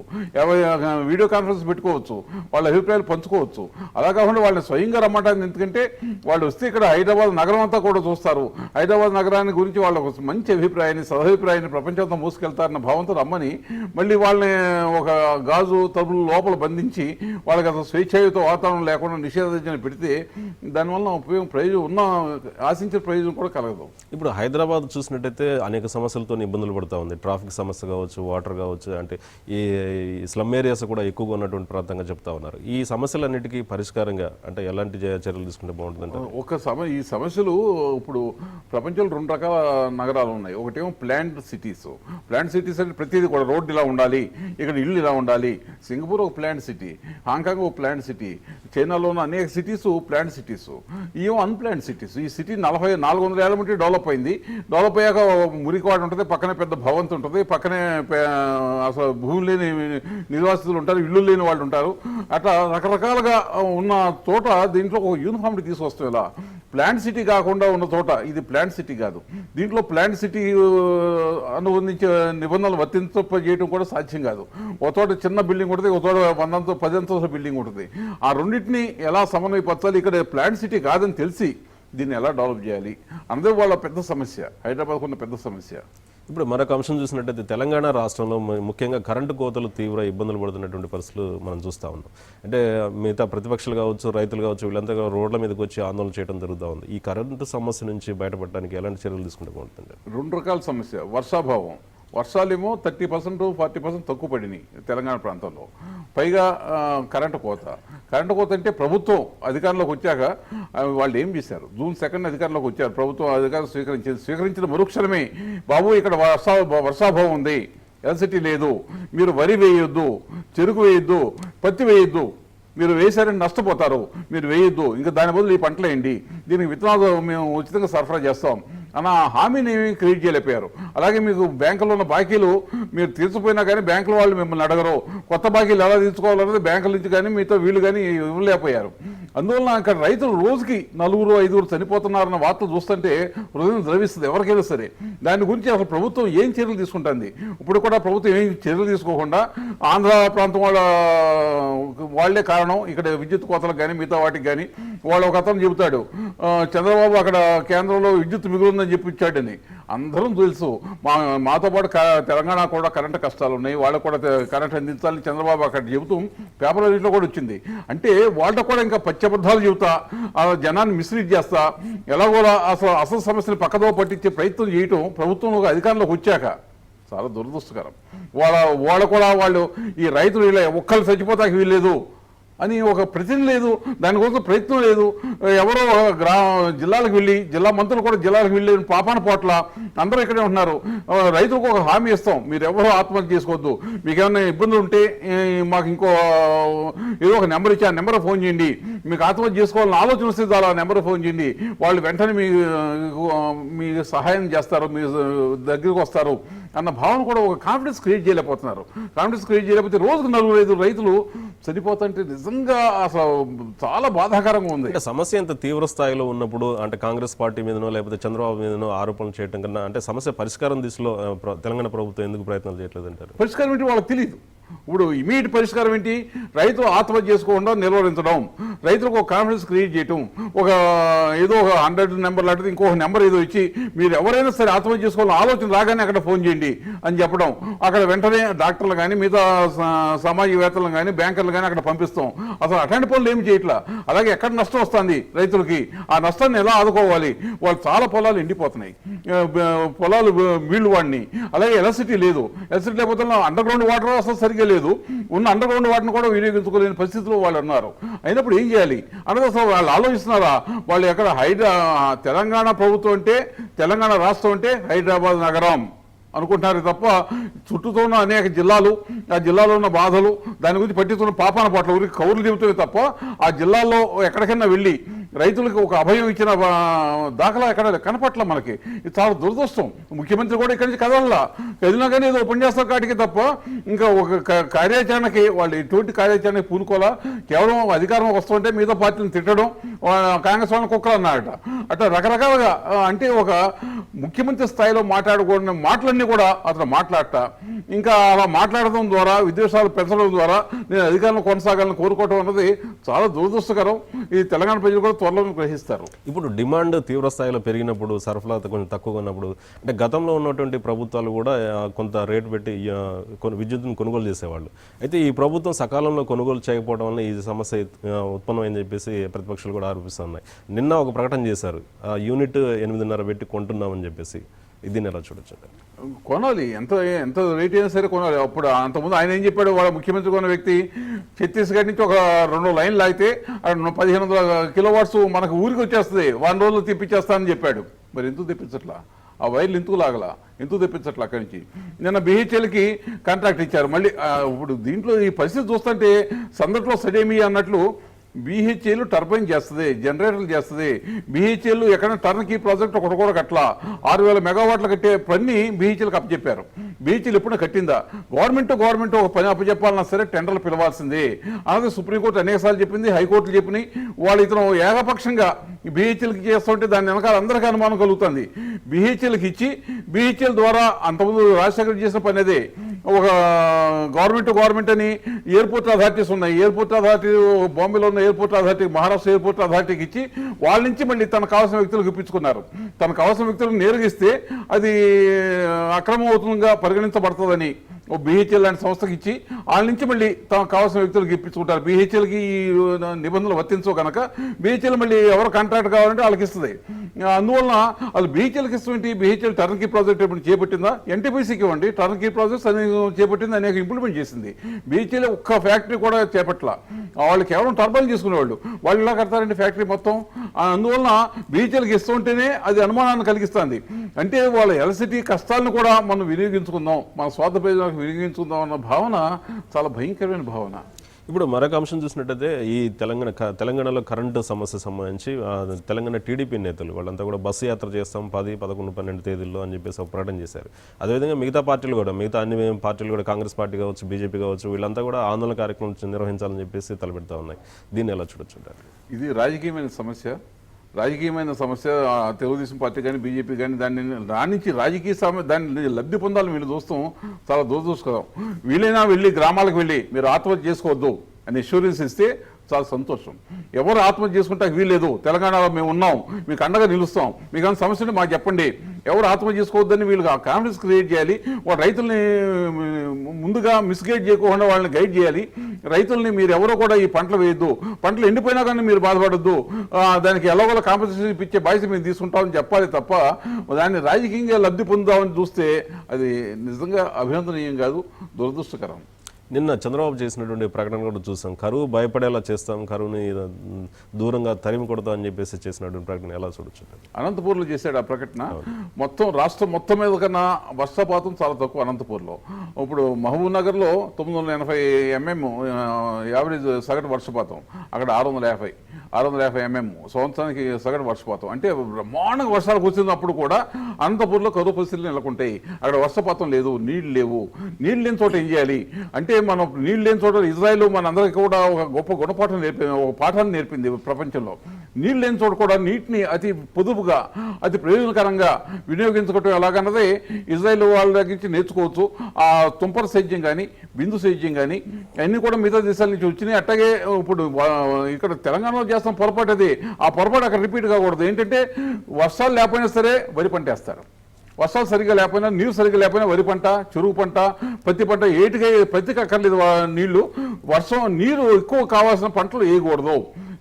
వీడియో కాన్ఫరెన్స్ పెట్టుకోవచ్చు, వాళ్ళ అభిప్రాయాలు పంచుకోవచ్చు. అలా కాకుండా వాళ్ళని స్వయంగా రమ్మటానికి, ఎందుకంటే వాళ్ళు వస్తే ఇక్కడ హైదరాబాద్ నగరం అంతా కూడా చూస్తారు, హైదరాబాద్ నగరాన్ని గురించి వాళ్ళ మంచి అభిప్రాయాన్ని సదభిప్రాయాన్ని ప్రపంచంతో మోసుకెళ్తారన్న భావంతో రమ్మని మళ్ళీ వాళ్ళని ఒక గాజు తలుపుల లోపల బంధించి వాళ్ళకి అసలు స్వేచ్ఛాయుత వాతావరణం లేకుండా నిషేధాజ్ఞ పెడితే దానివల్ల ప్రయోజనం ఆశించిన ప్రయోజనం కూడా కలగదు. ఇప్పుడు హైదరాబాద్ చూసినట్టయితే అనేక సమస్యలతో ఇబ్బందులు పడుతూ ఉంది. ట్రాఫిక్ సమస్య కావచ్చు, వాటర్ కావచ్చు, అంటే ఈ స్లమ్ ఏరియాస్ కూడా ఎక్కువగా ఉన్నటువంటి ప్రాంతంగా చెప్తా ఉన్నారు. ఈ సమస్యలన్నిటికీ పరిష్కారంగా అంటే ఎలాంటి చర్యలు తీసుకుంటే బాగుంటుందంటే ఈ సమస్యలు ఇప్పుడు ప్రపంచంలో 2 రకాల నగరాలు ఉన్నాయి. ఒకటేమో ప్లాన్డ్ సిటీస్. ప్లాన్డ్ సిటీస్ అంటే ప్రతిదీ కూడా రోడ్డు ఇలా ఉండాలి, ఇక్కడ ఇల్లు ఇలా ఉండాలి. సింగపూర్ ఒక ప్లాన్డ్ సిటీ, హాంకాంగ్ ఒక ప్లాన్డ్ సిటీ, చైనాలో ఉన్న అనేక సిటీస్ ప్లాన్డ్ సిటీస్, ఇవో అన్ప్లాన్డ్ సిటీస్. ఈ సిటీ 400 ఏళ్ళ నుండి డెవలప్ అయింది. డెవలప్ అయ్యాక మురికివాడు ఉంటుంది, పక్కనే పెద్ద భవంతి ఉంటుంది, పక్కనే అసలు భూమి లేని నివాసితులు ఉంటారు, ఇల్లు లేని వాళ్ళు ఉంటారు. అట్లా రకరకాలుగా ఉన్న చోట దీంట్లో ఒక యూనిఫామిటీ తీసుకొస్తాం. ఇలా ప్లాంట్ సిటీ కాకుండా ఉన్న చోట ఇది ప్లాంట్ సిటీ కాదు. దీంట్లో ప్లాంట్ సిటీ అనుబంధించే నిబంధనలు వర్తింపజేయడం కూడా సాధ్యం కాదు. ఒక చోట చిన్న బిల్డింగ్ ఉంటుంది, ఒక చోట 10 అంతస్తుల బిల్డింగ్ ఉంటుంది. ఆ రెండింటిని ఎలా సమన్వయపరచాలి, ఇక్కడ ప్లాంట్ సిటీ కాదని తెలిసి దీన్ని ఎలా డెవలప్ చేయాలి అన్నది వాళ్ళ పెద్ద సమస్య, హైదరాబాద్కు ఉన్న పెద్ద సమస్య. ఇప్పుడు మరొక అంశం చూసినట్టయితే తెలంగాణ రాష్ట్రంలో ముఖ్యంగా కరెంటు కోతలు తీవ్ర ఇబ్బందులు పడుతున్నటువంటి పరిస్థితులు మనం చూస్తూ ఉన్నాం. అంటే మిగతా ప్రతిపక్షాలు కావచ్చు, రైతులు కావచ్చు, వీళ్ళంతా రోడ్ల మీదకి వచ్చి ఆందోళన చేయడం జరుగుతూ ఉంది. ఈ కరెంటు సమస్య నుంచి బయటపడడానికి ఎలాంటి చర్యలు తీసుకుంటే బాగుంటుంది? 2 రకాల సమస్య. వర్షాభావం. వర్షాలేమో 30% 40% తక్కువ పడినాయి తెలంగాణ ప్రాంతంలో. పైగా కరెంటు కోత అంటే ప్రభుత్వం అధికారంలోకి వచ్చాక వాళ్ళు ఏం చేశారు? జూన్ 2 అధికారంలోకి వచ్చారు, ప్రభుత్వం అధికారం స్వీకరించిన మరుక్షణమే బాబు ఇక్కడ వర్షాభావం ఉంది, ఎలక్ట్రిసిటీ లేదు, మీరు వరి వేయొద్దు, చెరుకు వేయొద్దు, పత్తి వేయొద్దు, మీరు వేశారని నష్టపోతారు, మీరు వేయొద్దు, ఇంకా దాని బదులు ఈ పంటలు వేయండి, దీనికి విత్తనాలు మేము ఉచితంగా సరఫరా చేస్తాం అన్న హామీని క్రియేట్ చేయలేకపోయారు. అలాగే మీకు బ్యాంకులో ఉన్న బాకీలు మీరు తీర్చిపోయినా కానీ బ్యాంకుల వాళ్ళు మిమ్మల్ని అడగరు, కొత్త బాకీలు ఎలా తీర్చుకోవాలన్నది బ్యాంకుల నుంచి కానీ మీతో వీళ్ళు కానీ ఇవ్వలేకపోయారు. అందువలన అక్కడ రైతులు రోజుకి 4-5 చనిపోతున్నారన్న వార్తలు చూస్తుంటే హృదయం ద్రవిస్తుంది ఎవరికైనా సరే. దాని గురించి అసలు ప్రభుత్వం ఏం చర్యలు తీసుకుంటుంది? ఇప్పుడు కూడా ప్రభుత్వం ఏం చర్యలు తీసుకోకుండా ఆంధ్ర ప్రాంతం వాళ్లే కారణం ఇక్కడ విద్యుత్ కోతలకు కానీ మిగతా వాటికి కానీ. వాళ్ళు ఒక అతను చెబుతాడు చంద్రబాబు అక్కడ కేంద్రంలో విద్యుత్ మిగులుందని చెప్పి ఇచ్చాడని. అందరం తెలుసు, మాతో పాటు తెలంగాణ కూడా కరెంటు కష్టాలు ఉన్నాయి, వాళ్ళకు కూడా కరెంట్ అందించాలని చంద్రబాబు అక్కడ చెబుతూ పేపర్ ఇంట్లో కూడా వచ్చింది. అంటే వాళ్ళకు కూడా ఇంకా పచ్చబద్ధాలు చెబుతా జనాన్ని మిస్లీడ్ చేస్తా ఎలాగోలా అసలు సమస్యని పక్కదో పట్టించే ప్రయత్నం చేయటం ప్రభుత్వం అధికారంలోకి వచ్చాక చాలా దురదృష్టకరం. వాళ్ళు ఈ రైతులు ఇలా ఒక్కళ్ళు చచ్చిపోతాకి వీల్లేదు అని ఒక ప్రతినిధి లేదు, దానికోసం ప్రయత్నం లేదు. ఎవరో జిల్లాలకు వెళ్ళి జిల్లా మంత్రులు కూడా జిల్లాలకు వెళ్ళి పాపాన పోట్ల అందరూ ఇక్కడే ఉంటున్నారు. రైతులకు ఒక హామీ ఇస్తాం, మీరు ఎవరో ఆత్మహత్య చేసుకోవద్దు, మీకు ఏమైనా ఇబ్బందులు ఉంటే మాకు ఇంకో ఏదో ఒక నెంబర్ ఇచ్చి ఆ నెంబర్ ఫోన్ చేయండి, మీకు ఆత్మహత్య చేసుకోవాలని ఆలోచన వస్తే చాలా నెంబర్ ఫోన్ చేయండి, వాళ్ళు వెంటనే మీ సహాయం చేస్తారు, మీ దగ్గరికి వస్తారు అన్న భావన కూడా ఒక కాన్ఫిడెన్స్ క్రియేట్ చేయలేకపోతున్నారు. కాన్ఫిడెన్స్ క్రియేట్ చేయలేకపోతే రోజుకు 4-5 రైతులు చనిపోతుంటే నిజంగా అసలు చాలా బాధాకరంగా ఉంది. అంటే సమస్య ఎంత తీవ్ర స్థాయిలో ఉన్నప్పుడు అంటే కాంగ్రెస్ పార్టీ మీదనో లేకపోతే చంద్రబాబు మీదనో ఆరోపణలు చేయడం కన్నా అంటే సమస్య పరిష్కారం దిశలో తెలంగాణ ప్రభుత్వం ఎందుకు ప్రయత్నాలు చేయట్లేదు అంటారు? పరిష్కారం ఏంటి వాళ్ళకి తెలియదు. ఇప్పుడు ఇమీడియట్ పరిష్కారం ఏంటి? రైతులు ఆత్మహత్య చేసుకోకుండా నిర్వహించడం, రైతులకు ఒక కాన్ఫిడెన్స్ క్రియేట్ చేయటం, ఏదో ఒక 100 నెంబర్ లాంటిది ఇంకొక నెంబర్ ఏదో ఇచ్చి మీరు ఎవరైనా సరే ఆత్మహత్య చేసుకోవాలని ఆలోచన రాగానే అక్కడ ఫోన్ చేయండి అని చెప్పడం. అక్కడ వెంటనే డాక్టర్లు కానీ మిగతా సమాజవేత్తలు కానీ బ్యాంకర్లు కానీ అక్కడ పంపిస్తాం. అసలు అట్లాంటి పనులు ఏమి చేయట్లా. అలాగే ఎక్కడ నష్టం వస్తుంది రైతులకి, ఆ నష్టాన్ని ఎలా ఆదుకోవాలి? వాళ్ళు చాలా పొలాలు ఎండిపోతున్నాయి, పొలాలు వీళ్ళు వాడిని. అలాగే ఎలక్ట్రిసిటీ లేదు, ఎలక్ట్రిసిటీ లేకపోతే అండర్ గ్రౌండ్ వాటర్ అసలు సరిగ్గా లేదు, ఉన్న అండర్ గ్రౌండ్ వాటిని కూడా వినియోగించుకోలేని పరిస్థితిలో వాళ్ళు ఉన్నారు. అయినప్పుడు ఏం చేయాలి అన్నది అసలు వాళ్ళు ఆలోచిస్తున్నారా? వాళ్ళు ఎక్కడ తెలంగాణ ప్రభుత్వం అంటే, తెలంగాణ రాష్ట్రం అంటే హైదరాబాద్ నగరం అనుకుంటున్నారు తప్ప చుట్టూతో ఉన్న అనేక జిల్లాలు, ఆ జిల్లాలో ఉన్న బాధలు, దాని గురించి పట్టిస్తున్న పాపాన పట్ల ఊరికి కౌరులు చెబుతుంది తప్ప ఆ జిల్లాల్లో ఎక్కడికైనా వెళ్ళి రైతులకు ఒక అభయం ఇచ్చిన దాఖలా ఎక్కడ కనపట్ల మనకి. ఇది చాలా దురదృష్టం. ముఖ్యమంత్రి కూడా ఇక్కడి నుంచి కదిలినా కానీ ఏదో పని చేస్తారు కాటికి తప్ప ఇంకా ఒక కార్యాచరణకి వాళ్ళు ఎటువంటి కార్యాచరణకి పూనుకోవాలా. కేవలం అధికారం వస్తుంటే మిగతా పార్టీని తిట్టడం, కాంగ్రెస్ వాళ్ళని కుక్కలు అన్నారట. అట్లా రకరకాలుగా అంటే ఒక ముఖ్యమంత్రి స్థాయిలో మాట్లాడుకోవడం మాటలన్నీ కూడా అతను మాట్లాడట. ఇంకా అలా మాట్లాడడం ద్వారా, విద్వేషాలు పెంచడం ద్వారా నేను అధికారంలో కొనసాగాలని కోరుకోవడం అన్నది చాలా దురదృష్టకరం. ఈ తెలంగాణ ప్రజలు కూడా త్వరలో గ్రహిస్తారు. ఇప్పుడు డిమాండ్ తీవ్ర స్థాయిలో పెరిగినప్పుడు, సరఫరా కొంచెం తక్కువగా ఉన్నప్పుడు అంటే గతంలో ఉన్నటువంటి ప్రభుత్వాలు కూడా కొంత రేటు పెట్టి విద్యుత్తును కొనుగోలు చేసేవాళ్ళు. అయితే ఈ ప్రభుత్వం సకాలంలో కొనుగోలు చేయకపోవడం వల్ల ఈ సమస్య ఉత్పన్నమైందని చెప్పేసి ప్రతిపక్షాలు కూడా ఆరోపిస్తున్నాయి. నిన్న ఒక ప్రకటన చేశారు, యూనిట్ 8.5 పెట్టి కొంటున్నామని చెప్పేసి. దీన్ని ఎలా చూడొచ్చు? కొనాలి, ఎంత రేట్ అయినా సరే కొనాలి. అప్పుడు అంతకుముందు ఆయన ఏం చెప్పాడు, వాళ్ళ ముఖ్యమంత్రి కొన్న వ్యక్తి ఛత్తీస్గఢ్ నుంచి ఒక 2 లైన్లు లాగితే 1500 కిలోవాట్స్ మనకు ఊరికి వచ్చేస్తుంది, 1 రోజులు తెప్పించేస్తానని చెప్పాడు. మరి ఎందుకు తెప్పించట్లా? ఆ వైర్లు ఎందుకు లాగలా, ఎందుకు తెప్పించట్లా? అక్కడి నుంచి నిన్న BHELకి కాంట్రాక్ట్ ఇచ్చారు. మళ్ళీ ఇప్పుడు దీంట్లో ఈ పరిస్థితి చూస్తుంటే సందట్లో సడేమి అన్నట్లు BHEL టర్బైన్ చేస్తుంది, జనరేటర్లు చేస్తుంది. BHEL ఎక్కడ టర్న్ కీ ప్రాజెక్ట్ ఒకటి కూడా కట్టలా. 6000 మెగావాట్లు కట్టే పని BHELకి అప్పచెప్పారు. BHEL ఎప్పుడు కట్టిందా? గవర్నమెంట్ ఒక పని అప్పచెప్పాలన్నా సరే టెండర్లు పిలవాల్సిందే అలాగే సుప్రీంకోర్టు అనేకసార్లు చెప్పింది, హైకోర్టులు చెప్పినాయి. వాళ్ళు ఇతను ఏకపక్షంగా BHELకి చేస్తుంటే దాని వెనకాల అందరికీ అనుమానం కలుగుతుంది. BHELకి ఇచ్చి BHEL ద్వారా అంతకుముందు రాజశేఖర్ చేసిన పని అదే. ఒక గవర్నమెంట్ అని ఎయిర్పోర్ట్ అథారిటీస్ ఉన్నాయి. ఎయిర్పోర్ట్ అథారిటీ బాంబేలో ఉన్న ఎయిర్పోర్ట్ అథారిటీ, మహారాష్ట్ర ఎయిర్పోర్ట్ అథారిటీకి ఇచ్చి వాళ్ళ నుంచి మళ్ళీ తనకు కావాల్సిన వ్యక్తులకు ఇప్పించుకున్నారు. తనకు కావాల్సిన వ్యక్తులకు నేరుగా ఇస్తే అది అక్రమవంతంగా పరిగణించబడుతుందని BHEL లాంటి సంస్థకి ఇచ్చి వాళ్ళ నుంచి మళ్ళీ తమకు కావాల్సిన వ్యక్తులకు ఇప్పించుకుంటారు. BHELకి ఈ నిబంధనలు వర్తించవు కనుక BHEL మళ్ళీ ఎవరు కాంట్రాక్ట్ కావాలంటే వాళ్ళకి ఇస్తుంది. అందువలన వాళ్ళు BHELకి ఇస్తుంది. BHEL టర్న్ కీ ప్రాజెక్ట్ ఎప్పుడు చేపట్టిందా? NTPCకి ఇవ్వండి. టర్న్ కీ ప్రాజెక్ట్స్ చేపట్టింది, అనేక ఇంప్లిమెంట్ చేసింది. BHEL ఒక్క ఫ్యాక్టరీ కూడా చేపట్ల. వాళ్ళు కేవలం టర్బైన్ చేసుకునేవాళ్ళు. వాళ్ళు ఇలా కడతారండి ఫ్యాక్టరీ మొత్తం. అందువలన BHELకి ఇస్తుంటేనే అది అనుమానాన్ని కలిగిస్తుంది. అంటే వాళ్ళ ఎలక్ట్రిసిటీ కష్టాలను కూడా మనం వినియోగించుకుందాం, మన స్వార్థ ప్రయోజనాలకు వినియోగించుకుందాం అన్న భావన చాలా భయంకరమైన భావన. ఇప్పుడు మరొక అంశం చూసినట్టయితే ఈ తెలంగాణలో కరెంటు సమస్య సంబంధించి తెలంగాణ TDP నేతలు వాళ్ళంతా కూడా బస్సు యాత్ర చేస్తాం 10, 11, 12 తేదీల్లో అని చెప్పేసి ఒక ప్రకటన చేశారు. అదేవిధంగా మిగతా పార్టీలు కూడా, అన్ని పార్టీలు కూడా, కాంగ్రెస్ పార్టీ కావచ్చు, BJP కావచ్చు, వీళ్ళంతా కూడా ఆందోళన కార్యక్రమం నిర్వహించాలని చెప్పేసి తలపెడతా ఉన్నాయి. దీన్ని ఎలా చూడొచ్చు? ఇది రాజకీయమైన సమస్య. తెలుగుదేశం పార్టీ కానీ BJP కానీ దాన్ని రాణించి రాజకీయ దాన్ని లబ్ధి పొందాలని వీళ్ళు చూస్తాం చాలా దురదృష్టకరం. వీళ్ళైనా వెళ్ళి గ్రామాలకు వెళ్ళి మీరు ఆత్మహత్య చేసుకోవద్దు అని అష్యూరెన్స్ ఇస్తే చాలా సంతోషం. ఎవరు ఆత్మహత్య చేసుకుంటే వీల్లేదు, తెలంగాణలో మేము ఉన్నాం, మీకు అండగా నిలుస్తాం, మీకు అన్న సమస్యని మాకు చెప్పండి, ఎవరు ఆత్మహత్య చేసుకోవద్దని వీళ్ళు కాన్ఫిడెన్స్ క్రియేట్ చేయాలి. వాళ్ళ రైతుల్ని ముందుగా మిస్గైడ్ చేయకుండా వాళ్ళని గైడ్ చేయాలి. రైతుల్ని మీరు ఎవరో కూడా ఈ పంటలు వేయద్దు, పంటలు ఎండిపోయినా కానీ మీరు బాధపడద్దు, దానికి ఎలాగోలా కాంపెన్సేషన్ ఇప్పించే బాధ్యత మేము తీసుకుంటామని చెప్పాలి తప్ప దాన్ని రాజకీయంగా లబ్ధి పొందామని చూస్తే అది నిజంగా అభినందనీయం కాదు, దురదృష్టకరం. నిన్న చంద్రబాబు చేసినటువంటి ప్రకటన కూడా చూసాం, కరువు భయపడేలా చేస్తాం, కరువుని దూరంగా తరిమి కొడతాం అని చెప్పేసి చేసినటువంటి ప్రకటన ఎలా చూడొచ్చు? అనంతపూర్లో చేశాడు ఆ ప్రకటన. రాష్ట్రం మొత్తం మీద కన్నా వర్షపాతం చాలా తక్కువ అనంతపూర్లో. ఇప్పుడు మహబూబ్ నగర్లో 980 mm యావరేజ్ సగటు వర్షపాతం, అక్కడ 650. 650 mm సంవత్సరానికి సగటు వర్షపాతం. అంటే బ్రహ్మాండంగా వర్షాలు కురిసినప్పుడు కూడా అనంతపూర్లో కరువు పరిస్థితులు నెలకొంటాయి. అక్కడ వర్షపాతం లేదు, నీళ్లు లేవు. నీళ్ళు లేని చోట ఏం చేయాలి అంటే, మనం నీళ్ళు లేని చోట ఇజ్రాయెల్ మనందరికీ కూడా ఒక గొప్ప గుణపాఠం ఒక పాఠాన్ని నేర్పింది ప్రపంచంలో. నీళ్ళు లేని చోట కూడా నీటిని అతి పొదుపుగా, అతి ప్రయోజనకరంగా వినియోగించుకోవటం ఎలాగన్నది ఇజ్రాయెల్ వాళ్ళ దగ్గర నుంచి నేర్చుకోవచ్చు. ఆ తుంపర సేద్యం కానీ, బిందు సేద్యం కానీ అన్నీ కూడా మిగతా దేశాల నుంచి వచ్చినాయి. అట్లాగే ఇప్పుడు ఇక్కడ తెలంగాణలో చేస్తాం పొరపాటు అది. ఆ పొరపాటు అక్కడ రిపీట్ కాకూడదు. ఏంటంటే వర్షాలు లేకపోయినా సరే వరి పంట వేస్తారు. వర్షాలు సరిగ్గా లేకపోయినా, నీరు సరిగ్గా లేకపోయినా వరి పంట, చెరుకు పంట, పత్తి పంట పత్తికి అక్కర్లేదు నీళ్లు. నీరు ఎక్కువ కావాల్సిన పంటలు వేయకూడదు,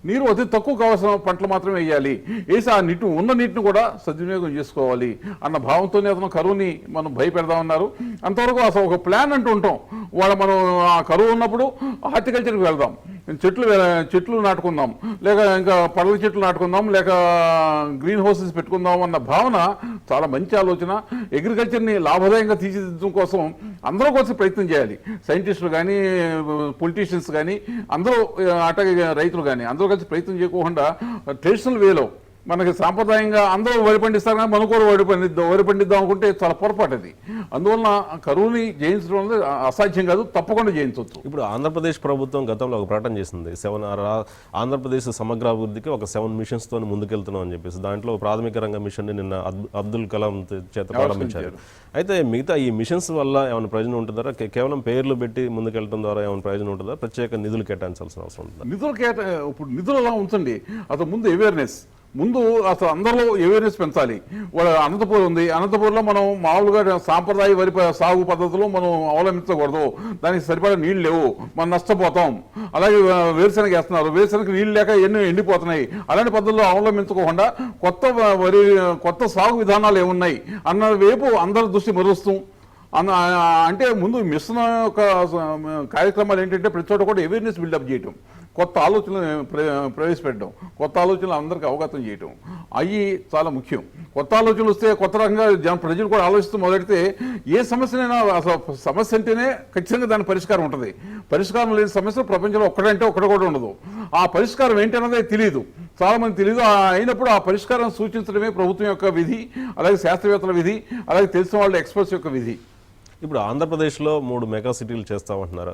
నీరు అతి తక్కువ కావాల్సిన పంటలు మాత్రమే వేయాలి. వేసి ఆ ఉన్న నీటిని కూడా సద్వినియోగం చేసుకోవాలి అన్న భావంతోనే అతను కరువుని మనం భయపెడదామన్నారు. అంతవరకు అసలు ఒక ప్లాన్ అంటూ ఉంటాం. మనం ఆ కరువు ఉన్నప్పుడు హార్టికల్చర్కి వెళ్దాం, చెట్లు నాటుకుందాం, లేక ఇంకా పళ్ళ చెట్లు నాటుకుందాం, లేక గ్రీన్ హౌసెస్ పెట్టుకుందాం అన్న భావన చాలా మంచి ఆలోచన. అగ్రికల్చర్ని లాభదాయంగా తీర్చిదిద్దడం కోసం అందరూ కోసం ప్రయత్నం చేయాలి. సైంటిస్టులు కానీ, పొలిటీషియన్స్ కానీ, అందరూ అట్లాగే రైతులు కానీ అందరూ కలిసి ప్రయత్నం చేయకుండా ట్రెడిషనల్ వేలో మనకి సాంప్రదాయంగా అందరూ వరి పండిస్తారు కానీ మనం కూడా వరి పండిద్దాం అనుకుంటే చాలా పొరపాటు అది. అందువలన కరువుని జయించడం అనేది అసాధ్యం కాదు, తప్పకుండా జయించవచ్చు. ఇప్పుడు ఆంధ్రప్రదేశ్ ప్రభుత్వం గతంలో ఒక ప్రకటన చేసింది, ఆంధ్రప్రదేశ్ సమగ్రాభివృద్ధికి ఒక 7 మిషన్స్తో ముందుకెళ్తున్నాం అని చెప్పేసి. దాంట్లో ప్రాథమిక రంగ మిషన్ నిన్న అబ్దుల్ కలాం చేత ప్రారంభించారు. అయితే మిగతా ఈ మిషన్స్ వల్ల ఏమైనా ప్రయోజనం ఉంటుందా? కేవలం పేర్లు పెట్టి ముందుకెళ్ళడం ద్వారా ఏమైనా ప్రయోజనం ఉంటుందా? ప్రత్యేక నిధులు కేటాయించాల్సిన అవసరం ఉంటుందా? ఇప్పుడు నిధులు అలా ఉంచండి, అసలు ముందు అవేర్నెస్, ముందు అసలు అందరిలో అవేర్నెస్ పెంచాలి. అనంతపూర్ ఉంది, అనంతపూర్లో మనం మామూలుగా సాంప్రదాయ వరి సాగు పద్ధతులు మనం అవలంబించకూడదు, దానికి సరిపడా నీళ్ళు లేవు, మనం నష్టపోతాం. అలాగే వేరుశెనగ వేస్తున్నారు, వేరుశెనగకి నీళ్ళు లేక ఎన్నో ఎండిపోతున్నాయి. అలాంటి పద్ధతుల్లో అవలంబించుకోకుండా కొత్త సాగు విధానాలు ఏమున్నాయి అన్న వైపు అందరి దృష్టి మరుస్తూ అంటే ముందు మిషన్ యొక్క కార్యక్రమాలు ఏంటంటే ప్రతి చోట కూడా అవేర్నెస్ బిల్డప్ చేయటం, కొత్త ఆలోచనలు ప్రవేశపెట్టడం, కొత్త ఆలోచనలు అందరికీ అవగతం చేయటం అవి చాలా ముఖ్యం. కొత్త ఆలోచనలు వస్తే కొత్త రకంగా ప్రజలు కూడా ఆలోచిస్తూ మొదలెడితే ఏ సమస్యనైనా అసలు సమస్య అంటేనే ఖచ్చితంగా దాని పరిష్కారం ఉంటుంది. పరిష్కారం లేని సమస్య ప్రపంచంలో ఒక్కడంటే ఒక్కటి కూడా ఉండదు. ఆ పరిష్కారం ఏంటన్నదే తెలియదు, చాలామంది తెలియదు. అయినప్పుడు ఆ పరిష్కారం సూచించడమే ప్రభుత్వం యొక్క విధి, అలాగే శాస్త్రవేత్తల విధి, అలాగే తెలిసిన వాళ్ళ ఎక్స్పర్ట్స్ యొక్క విధి. ఇప్పుడు ఆంధ్రప్రదేశ్లో 3 మెగా సిటీలు చేస్తామంటున్నారు.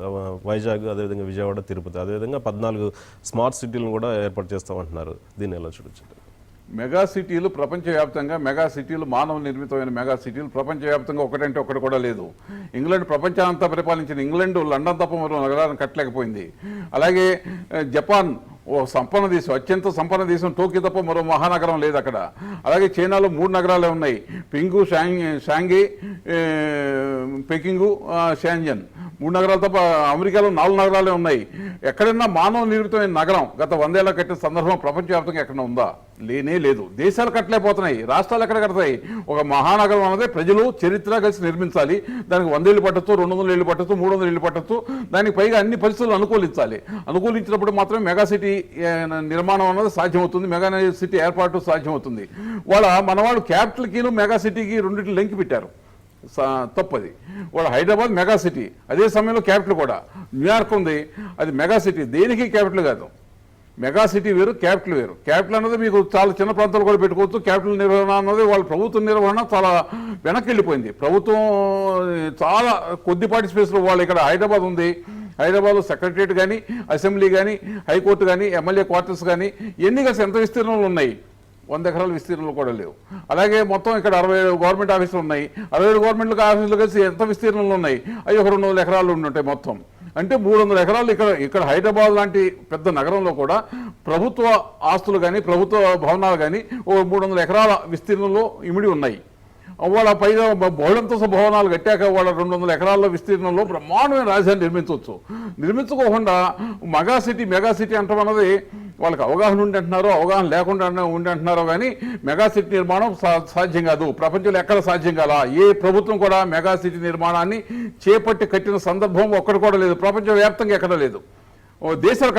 వైజాగ్, అదేవిధంగా విజయవాడ, తిరుపతి, అదేవిధంగా 14 స్మార్ట్ సిటీలను కూడా ఏర్పాటు చేస్తామంటున్నారు. దీన్ని ఎలా చూడొచ్చు? మెగా సిటీలు ప్రపంచవ్యాప్తంగా, మెగా సిటీలు మానవ నిర్మితమైన మెగా సిటీలు ప్రపంచవ్యాప్తంగా ఒకటంటే ఒకటి కూడా లేదు. ఇంగ్లాండ్ ప్రపంచానంతా పరిపాలించిన ఇంగ్లాండ్ లండన్ తప్ప మరో నగరాన్ని కట్టలేకపోయింది. అలాగే జపాన్ ఓ సంపన్న దేశం, అత్యంత సంపన్న దేశం, టోక్యో తప్ప మరో మహానగరం లేదు అక్కడ. అలాగే చైనాలో 3 నగరాలే ఉన్నాయి, పింగు, షాంఘై, పెకింగు, షాంజన్. 3 నగరాలు తప్ప అమెరికాలో 4 నగరాలే ఉన్నాయి. ఎక్కడైనా మానవ నిర్మితమైన నగరం గత 100 ఏళ్ళ కట్టిన సందర్భం ప్రపంచవ్యాప్తంగా ఎక్కడ ఉందా? లేనే లేదు. దేశాలు కట్టలేకపోతున్నాయి, రాష్ట్రాలు ఎక్కడ కడతాయి? ఒక మహానగరం అనేది ప్రజలు చరిత్ర కలిసి నిర్మించాలి. దానికి 100 ఏళ్ళు పట్టచ్చు, 200 ఏళ్ళు పట్టచ్చు, 300 ఏళ్ళు పట్టచ్చు. దానికి పైగా అన్ని పరిస్థితులు అనుకూలించాలి. అనుకూలించినప్పుడు మాత్రమే మెగా సిటీ నిర్మాణం అన్నది సాధ్యమవుతుంది, మెగా సిటీ ఏర్పాటు సాధ్యమవుతుంది. మన వాళ్ళు క్యాపిటల్కి మెగా సిటీకి రెండింటిని లింక్ పెట్టారు, తప్పది. హైదరాబాద్ మెగా సిటీ, అదే సమయంలో క్యాపిటల్ కూడా. న్యూయార్క్ ఉంది, అది మెగా సిటీ, దేనికి క్యాపిటల్ కాదు. మెగా సిటీ వేరు, క్యాపిటల్ వేరు. క్యాపిటల్ అన్నది మీకు చాలా చిన్న ప్రాంతాలు కూడా పెట్టుకోవచ్చు. క్యాపిటల్ నిర్వహణ అన్నది వాళ్ళ ప్రభుత్వ నిర్వహణ చాలా వెనక్కి వెళ్ళిపోయింది. ప్రభుత్వం చాలా కొద్దిపాటి స్పేస్లో వాళ్ళు ఇక్కడ హైదరాబాద్ ఉంది, హైదరాబాద్లో సెక్రటరియట్ కానీ, అసెంబ్లీ కానీ, హైకోర్టు కానీ, ఎమ్మెల్యే క్వార్టర్స్ కానీ ఎన్ని కలిసి ఎంత విస్తీర్ణంలో ఉన్నాయి? 100 ఎకరాల విస్తీర్ణంలో కూడా లేవు. అలాగే మొత్తం ఇక్కడ 67 గవర్నమెంట్ ఆఫీసులు ఉన్నాయి. 67 గవర్నమెంట్ ఆఫీసులు కలిసి ఎంత విస్తీర్ణంలో ఉన్నాయి? అవి ఒక 200 ఎకరాలు ఉండుంటాయి మొత్తం. అంటే 300 ఎకరాలు ఇక్కడ హైదరాబాద్ లాంటి పెద్ద నగరంలో కూడా ప్రభుత్వ ఆస్తులు కానీ, ప్రభుత్వ భవనాలు కానీ ఒక 300 ఎకరాల విస్తీర్ణంలో ఇమిడి ఉన్నాయి. వాళ్ళ పైగా బహుళంతస్తు భవనాలు కట్టాక వాళ్ళ 200 ఎకరాల విస్తీర్ణంలో బ్రహ్మాండమైన రాజధాని నిర్మించవచ్చు. నిర్మించుకోకుండా మెగా సిటీ అంటాం అన్నది వాళ్ళకి అవగాహన ఉండి అంటున్నారో, అవగాహన లేకుండా ఉండి అంటున్నారో కానీ మెగా సిటీ నిర్మాణం సాధ్యం కాదు. ప్రపంచంలో ఎక్కడ సాధ్యం కాల. ఏ ప్రభుత్వం కూడా మెగా సిటీ నిర్మాణాన్ని చేపట్టి కట్టిన సందర్భం ఒక్కటి కూడా లేదు, ప్రపంచవ్యాప్తంగా ఎక్కడ లేదు. దేశాలు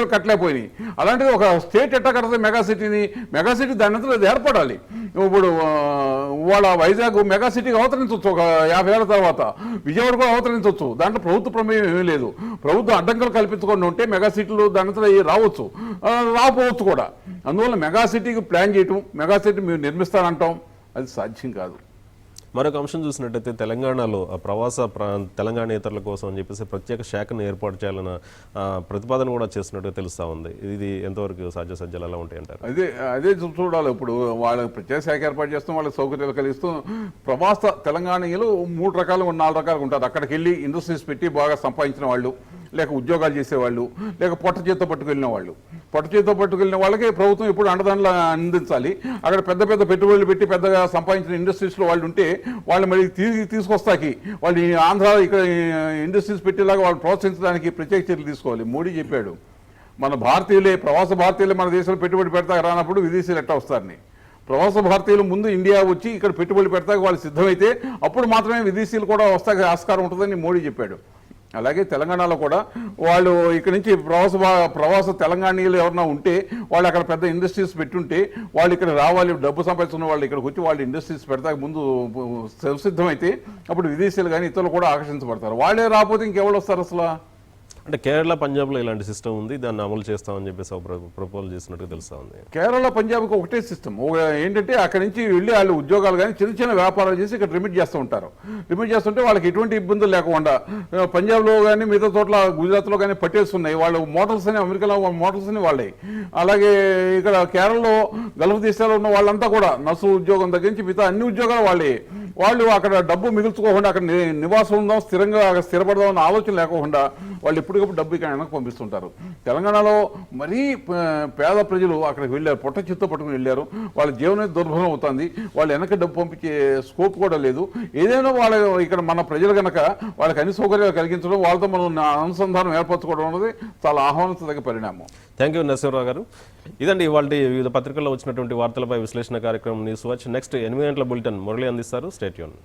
కట్టలే పోయినాయి. అలాంటిది ఒక స్టేట్ ఎట్టా కడుతుంది మెగా సిటీ దాని అంతా అది ఏర్పడాలి. ఇప్పుడు వాళ్ళ వైజాగ్ మెగా సిటీకి అవతరించవచ్చు ఒక 50 ఏళ్ళ తర్వాత, విజయవాడ కూడా అవతరించవచ్చు. దాంట్లో ప్రభుత్వ ప్రమేయం ఏమీ లేదు. ప్రభుత్వం అడ్డంకులు కల్పించుకొని ఉంటే మెగా సిటీలు దాని అంతా రావచ్చు, రాకపోవచ్చు కూడా. అందువల్ల మెగా సిటీకి ప్లాన్ చేయటం, మెగా సిటీ మేము నిర్మిస్తానంటాం, అది సాధ్యం కాదు. మరొక అంశం చూసినట్టయితే తెలంగాణలో తెలంగాణేతరుల కోసం అని చెప్పేసి ప్రత్యేక శాఖను ఏర్పాటు చేయాలన్న ప్రతిపాదన కూడా చేస్తున్నట్టుగా తెలుస్తూ ఉంది. ఇది ఎంతవరకు సాధ్యాలు ఎలా ఉంటాయి అంటారు? అదే చూడాలి. ఇప్పుడు వాళ్ళకి ప్రత్యేక శాఖ ఏర్పాటు చేస్తాం, వాళ్ళకి సౌకర్యాలు కలిగిస్తూ ప్రవాస తెలంగాణీయులు 3 రకాలు 4 రకాలుగా ఉంటారు. అక్కడికి వెళ్ళి ఇండస్ట్రీస్ పెట్టి బాగా సంపాదించిన వాళ్ళు, లేక ఉద్యోగాలు చేసేవాళ్ళు, లేక పొట్ట చేత్తో పట్టుకెళ్ళిన వాళ్ళు. పొట్ట చేత్తో పట్టుకెళ్ళిన వాళ్ళకి ప్రభుత్వం ఎప్పుడు అండదండలు అందించాలి. అక్కడ పెద్ద పెద్ద పెట్టుబడులు పెట్టి పెద్దగా సంపాదించిన ఇండస్ట్రీస్లో వాళ్ళు ఉంటే వాళ్ళు మరి తీసుకొస్తాకి వాళ్ళు ఆంధ్ర ఇక్కడ ఇండస్ట్రీస్ పెట్టేలాగా వాళ్ళు ప్రోత్సహించడానికి ప్రత్యేక చర్యలు తీసుకోవాలి. మోడీ చెప్పాడు, మన ప్రవాస భారతీయులే మన దేశంలో పెట్టుబడి పెడతా రానప్పుడు విదేశీయులు ఎట్టా వస్తారని. ప్రవాస భారతీయులు ముందు ఇండియా వచ్చి ఇక్కడ పెట్టుబడి పెడతాక వాళ్ళు సిద్ధమైతే అప్పుడు మాత్రమే విదేశీయులు కూడా వస్తాక ఆస్కారం ఉంటుందని మోడీ చెప్పాడు. అలాగే తెలంగాణలో కూడా వాళ్ళు ఇక్కడ నుంచి ప్రవాస తెలంగాణీయులు ఎవరైనా ఉంటే వాళ్ళు అక్కడ పెద్ద ఇండస్ట్రీస్ పెట్టుంటే వాళ్ళు ఇక్కడ రావాలి, డబ్బు సంపాదించుకున్న వాళ్ళు ఇక్కడికి వచ్చి వాళ్ళు ఇండస్ట్రీస్ పెడతాక ముందు సిద్ధమైతే అప్పుడు విదేశీయులు కానీ ఇతరులు కూడా ఆకర్షించబడతారు. వాళ్ళే రాకపోతే ఇంకెవరు వస్తారు అసలు? అంటే కేరళ, పంజాబ్లో ఇలాంటి సిస్టమ్ ఉంది, దాన్ని అమలు చేస్తామని చెప్పేసి ప్రపోజల్ చేసినట్టు తెలుస్తా ఉంది. కేరళ, పంజాబ్కి ఒకటే సిస్టమ్. ఏంటంటే అక్కడి నుంచి వెళ్ళి వాళ్ళు ఉద్యోగాలు కానీ చిన్న చిన్న వ్యాపారాలు చేసి ఇక్కడ రిమిట్ చేస్తూ ఉంటారు. రిమిట్ చేస్తుంటే వాళ్ళకి ఎటువంటి ఇబ్బందులు లేకుండా పంజాబ్లో కానీ మిగతా చోట్ల గుజరాత్లో కానీ పట్టేస్తున్నాయి. వాళ్ళు మోటార్స్ అని అమెరికాలో మోటార్స్ అని వాళ్ళే. అలాగే ఇక్కడ కేరళలో గల్ఫ్ దేశాల్లో ఉన్న వాళ్ళంతా కూడా నర్సు ఉద్యోగం దగ్గర నుంచి మిగతా అన్ని ఉద్యోగాలు వాళ్ళే. వాళ్ళు అక్కడ డబ్బు మిగుల్చుకోకుండా అక్కడ నివాసం ఉందాం, స్థిరంగా స్థిరపడదాం అన్న ఆలోచన లేకుండా వాళ్ళు ఎప్పటికప్పుడు డబ్బు ఇక్కడ వెనక్కి పంపిస్తుంటారు. తెలంగాణలో మరీ పేద ప్రజలు అక్కడికి వెళ్ళారు, పొట్ట చిత్తో పట్టుకుని వెళ్ళారు. వాళ్ళ జీవనం దుర్భరం అవుతుంది. వాళ్ళు వెనక్కి డబ్బు పంపించే స్కోప్ కూడా లేదు. ఏదైనా వాళ్ళ ఇక్కడ మన ప్రజలు కనుక వాళ్ళకి అన్ని సౌకర్యాలు కలిగించడం, వాళ్ళతో మనం అనుసంధానం ఏర్పరచుకోవడం అనేది చాలా ఆహ్వానించదగ్గ పరిణామం. థ్యాంక్ యూ నరసింహరావు గారు. ఇదండి ఇవాళ వివిధ పత్రికల్లో వచ్చినటువంటి వార్తలపై విశ్లేషణ కార్యక్రమం న్యూస్ వాచ్. నెక్స్ట్ 8 గంటల బులెటిన్ మురళి అందిస్తారు. Stay tune.